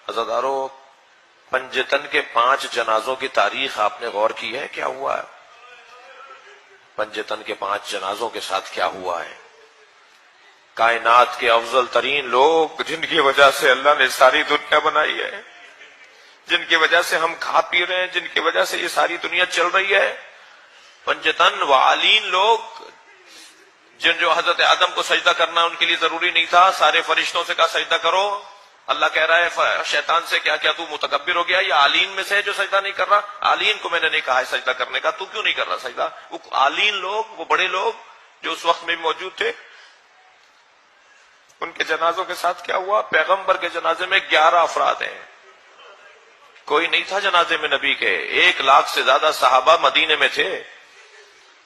عزادارو، پنجتن کے 5 جنازوں کی تاریخ آپ نے غور کی ہے؟ کیا ہوا ہے پنجتن کے 5 جنازوں کے ساتھ؟ کیا ہوا ہے؟ کائنات کے افضل ترین لوگ، جن کی وجہ سے اللہ نے ساری دنیا بنائی ہے، جن کی وجہ سے ہم کھا پی رہے ہیں، جن کی وجہ سے یہ ساری دنیا چل رہی ہے، پنجتن وعالین لوگ، جو حضرت آدم کو سجدہ کرنا ان کے لیے ضروری نہیں تھا، سارے فرشتوں سے کہا سجدہ کرو، اللہ کہہ رہا ہے شیطان سے کیا تو متکبر ہو گیا؟ یہ عالین میں سے ہے جو سجدہ نہیں کر رہا؟ عالین کو میں نے نہیں کہا ہے سجدہ کرنے کا، تو کیوں نہیں کر رہا سجدہ؟ وہ عالین لوگ، وہ بڑے لوگ جو اس وقت میں بھی موجود تھے، ان کے جنازوں کے ساتھ کیا ہوا؟ پیغمبر کے جنازے میں 11 افراد ہیں، کوئی نہیں تھا جنازے میں نبی کے، 1 لاکھ سے زیادہ صحابہ مدینے میں تھے،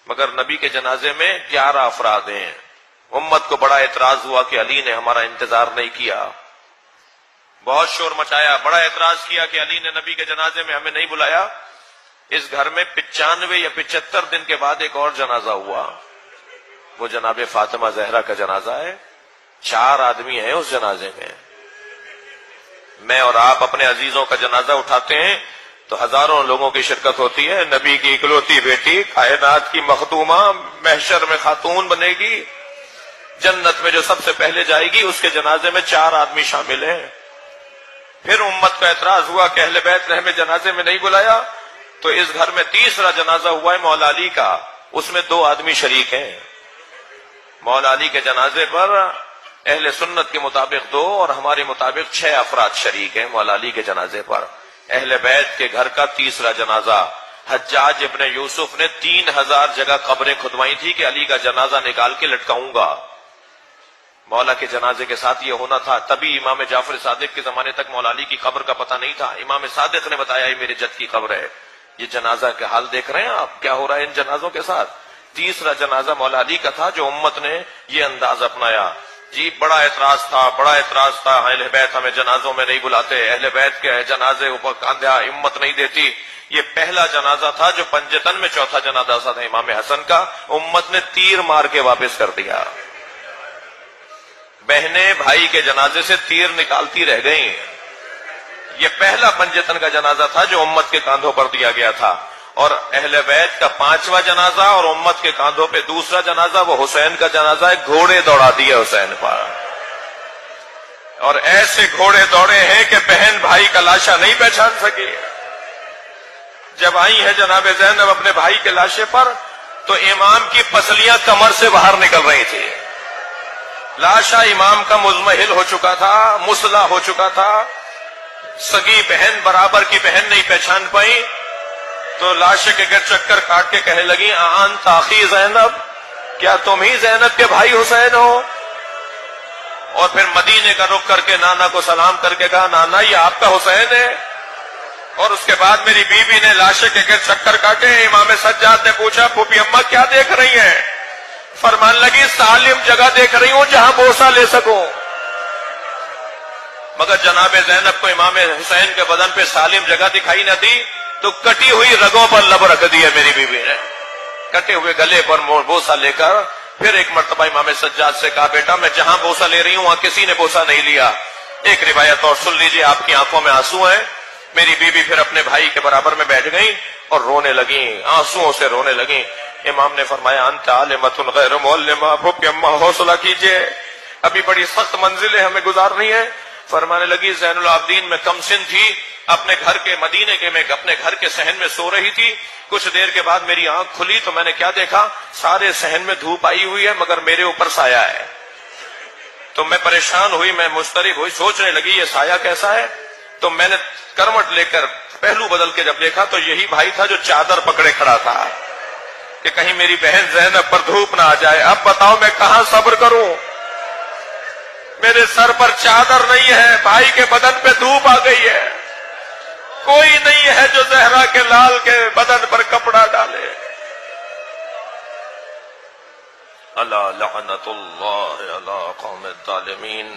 مگر نبی کے جنازے میں 11 افراد ہیں۔ امت کو بڑا اعتراض ہوا کہ علی نے ہمارا انتظار نہیں کیا، بہت شور مچایا، بڑا اعتراض کیا کہ علی نے نبی کے جنازے میں ہمیں نہیں بلایا۔ اس گھر میں 95 یا 75 دن کے بعد ایک اور جنازہ ہوا، وہ جناب فاطمہ زہرا کا جنازہ ہے، 4 آدمی ہیں اس جنازے میں۔ میں اور آپ اپنے عزیزوں کا جنازہ اٹھاتے ہیں تو ہزاروں لوگوں کی شرکت ہوتی ہے، نبی کی اکلوتی بیٹی، کائنات کی مخدومہ، محشر میں خاتون بنے گی، جنت میں جو سب سے پہلے جائے گی، اس کے جنازے میں 4 آدمی شامل ہیں۔ پھر امت کا اعتراض ہوا کہ اہل بیت نے ہمیں جنازے میں نہیں بلایا، تو اس گھر میں تیسرا جنازہ ہوا ہے مولا علی کا، اس میں 2 آدمی شریک ہیں۔ مولا علی کے جنازے پر اہل سنت کے مطابق 2 اور ہمارے مطابق 6 افراد شریک ہیں مولا علی کے جنازے پر۔ اہل بیت کے گھر کا تیسرا جنازہ، حجاج ابن یوسف نے 3000 جگہ قبریں کھدوائی تھی کہ علی کا جنازہ نکال کے لٹکاؤں گا۔ مولا کے جنازے کے ساتھ یہ ہونا تھا، تبھی امام جعفر صادق کے زمانے تک مولا علی کی قبر کا پتہ نہیں تھا۔ امام صادق نے بتایا یہ میرے جد کی قبر ہے۔ یہ جنازہ کا حال دیکھ رہے ہیں آپ، کیا ہو رہا ہے ان جنازوں کے ساتھ؟ تیسرا جنازہ مولا علی کا تھا جو امت نے یہ انداز اپنایا۔ جی بڑا اعتراض تھا، اہل بیت ہمیں جنازوں میں نہیں بلاتے، اہل بیت کے جنازے اوپر کاندھا امت نہیں دیتی۔ یہ پہلا جنازہ تھا جو پنجتن میں چوتھا جنازہ تھا امام حسن کا، امت نے تیر مار کے واپس کر دیا۔ بہنیں بھائی کے جنازے سے تیر نکالتی رہ گئیں۔ یہ پہلا پنجتن کا جنازہ تھا جو امت کے کاندھوں پر دیا گیا تھا، اور اہل بیت کا 5واں جنازہ اور امت کے کاندھوں پہ دوسرا جنازہ وہ حسین کا جنازہ ہے۔ گھوڑے دوڑا دیے حسین پر، اور ایسے گھوڑے دوڑے ہیں کہ بہن بھائی کا لاشا نہیں پہچان سکی۔ جب آئی ہے جناب زینب اپنے بھائی کے لاشے پر تو امام کی پسلیاں کمر سے باہر نکل رہی تھی، لاشا امام کا مزمحل ہو چکا تھا، مسلح ہو چکا تھا، سگی بہن برابر کی بہن نہیں پہچان پائی، تو لاشے کے گرد چکر کاٹ کے کہنے لگی انت اخی زینب، کیا تم ہی زینب کے بھائی حسین ہو؟ اور پھر مدینے کا رخ کر کے نانا کو سلام کر کے کہا نانا یہ آپ کا حسین ہے۔ اور اس کے بعد میری بیوی نے لاشے کے گرد چکر کاٹے۔ امام سجاد نے پوچھا پھوپھی اماں کیا دیکھ رہی ہیں؟ فرمان لگی سالم جگہ دیکھ رہی ہوں جہاں بوسہ لے سکوں۔ مگر جناب زینب کو امام حسین کے بدن پہ سالم جگہ دکھائی نہ دی، تو کٹی ہوئی رگوں پر لب رکھ دی ہے میری بیوی نے، کٹے ہوئے گلے پر بوسہ لے کر۔ پھر ایک مرتبہ امام سجاد سے کہا بیٹا میں جہاں بوسہ لے رہی ہوں وہاں کسی نے بوسہ نہیں لیا۔ ایک روایت اور سن لیجیے، آپ کی آنکھوں میں آنسو ہیں۔ میری بیوی پھر اپنے بھائی کے برابر میں بیٹھ گئی اور رونے لگیں، آنسوؤں سے رونے لگیں۔ امام نے فرمایا انت عالمۃ غیر معلمہ، پھوپھی اماں حوصلہ کیجئے، ابھی بڑی سخت منزلیں ہمیں گزارنی ہے۔ فرمانے لگی زین العابدین میں کم سن تھی، اپنے گھر کے مدینے کے میں اپنے گھر کے صحن میں سو رہی تھی، کچھ دیر کے بعد میری آنکھ کھلی تو میں نے کیا دیکھا، سارے صحن میں دھوپ آئی ہوئی ہے مگر میرے اوپر سایہ ہے۔ تو میں پریشان ہوئی، میں مضطرب ہوئی، سوچنے لگی یہ سایہ کیسا ہے۔ تو میں نے کروٹ لے کر پہلو بدل کے جب دیکھا تو یہی بھائی تھا جو چادر پکڑے کھڑا تھا کہ کہیں میری بہن زینب پر دھوپ نہ آ جائے۔ اب بتاؤ میں کہاں صبر کروں، میرے سر پر چادر نہیں ہے، بھائی کے بدن پہ دھوپ آ گئی ہے، کوئی نہیں ہے جو زہرا کے لال کے بدن پر کپڑا ڈالے۔ اللہ لعنت اللہ علی قوم الظالمین۔